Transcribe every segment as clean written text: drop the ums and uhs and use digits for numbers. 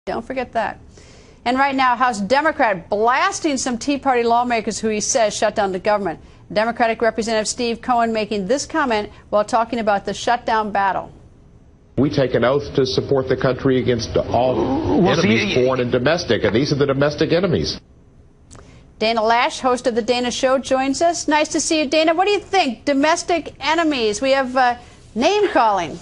Don't forget that. And right now, House Democrat blasting some Tea Party lawmakers who he says shut down the government. Democratic Representative Steve Cohen making this comment while talking about the shutdown battle. We take an oath to support the country against all enemies, foreign and domestic, and these are the domestic enemies. Dana Lash, host of The Dana Show, joins us. Nice to see you, Dana. What do you think? Domestic enemies. We have name calling.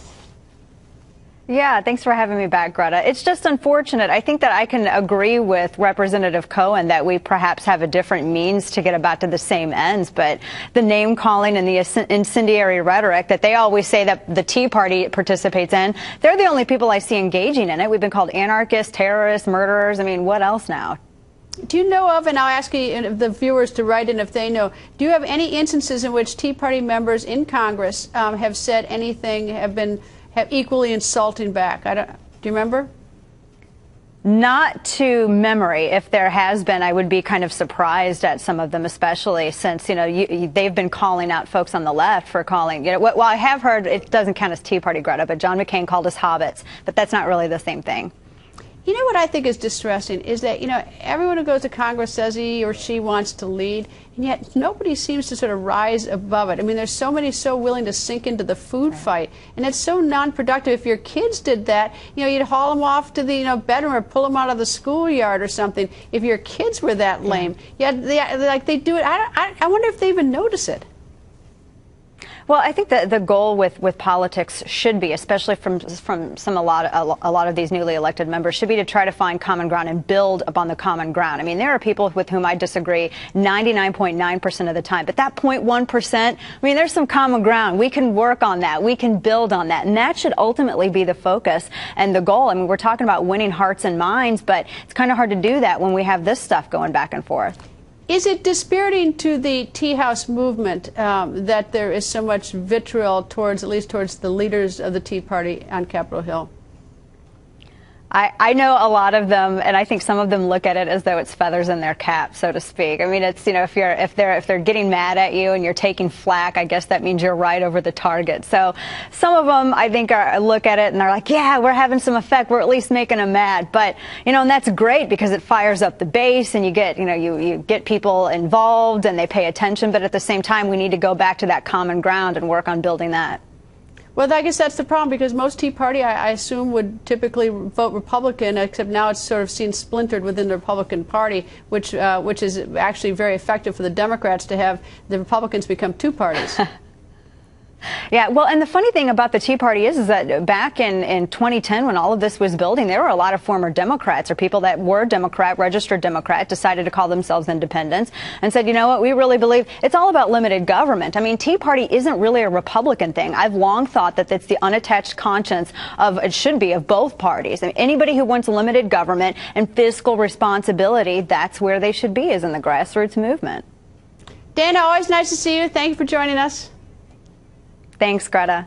Yeah, thanks for having me back, Greta. It's just unfortunate. I think that I can agree with Representative Cohen that we perhaps have a different means to get about to the same ends, but the name calling and the incendiary rhetoric that they always say that the Tea Party participates in, they're the only people I see engaging in it. We've been called anarchists, terrorists, murderers. I mean, what else now? Do you know of, and I'll ask you, the viewers to write in if they know, do you have any instances in which Tea Party members in Congress have said anything, have equally insulting back? Do you remember? Not to memory. If there has been, I would be kind of surprised at some of them, especially since, they've been calling out folks on the left for calling, well, I have heard, it doesn't count as Tea Party, Greta, but John McCain called us hobbits, but that's not really the same thing. You know what I think is distressing is that, everyone who goes to Congress says he or she wants to lead, and yet nobody seems to sort of rise above it. I mean, there's so many so willing to sink into the food fight, and it's so non-productive. If your kids did that, you'd haul them off to the bedroom or pull them out of the schoolyard or something. If your kids were that lame, like they do it. I wonder if they even notice it. Well, I think that the goal with politics should be, especially from a lot of these newly elected members, should be to try to find common ground and build upon the common ground. I mean, there are people with whom I disagree 99.9% of the time, but that 0.1%, I mean, there's some common ground. We can work on that. We can build on that, and that should ultimately be the focus and the goal. I mean, we're talking about winning hearts and minds, but it's kind of hard to do that when we have this stuff going back and forth. Is it dispiriting to the Tea House movement that there is so much vitriol at least towards the leaders of the Tea Party on Capitol Hill? I know a lot of them, and I think some of them look at it as though it's feathers in their cap, so to speak. I mean, it's, if they're getting mad at you and you're taking flack, I guess that means you're right over the target. So some of them, I think, look at it and they're like, yeah, we're having some effect. We're at least making them mad. But, and that's great because it fires up the base and you get, you get people involved and they pay attention. But at the same time, we need to go back to that common ground and work on building that. Well, I guess that's the problem, because most Tea Party, I assume, would typically vote Republican, except now it's sort of seen splintered within the Republican Party, which is actually very effective for the Democrats to have the Republicans become two parties. Yeah, well, and the funny thing about the Tea Party is that back in 2010, when all of this was building, there were a lot of former Democrats or people that were Democrat, registered Democrat, decided to call themselves independents and said, you know what, we really believe it's all about limited government. I mean, Tea Party isn't really a Republican thing. I've long thought that it's the unattached conscience it should be of both parties. I mean, anybody who wants limited government and fiscal responsibility, that's where they should be, is in the grassroots movement. Dana, always nice to see you. Thank you for joining us. Thanks, Greta.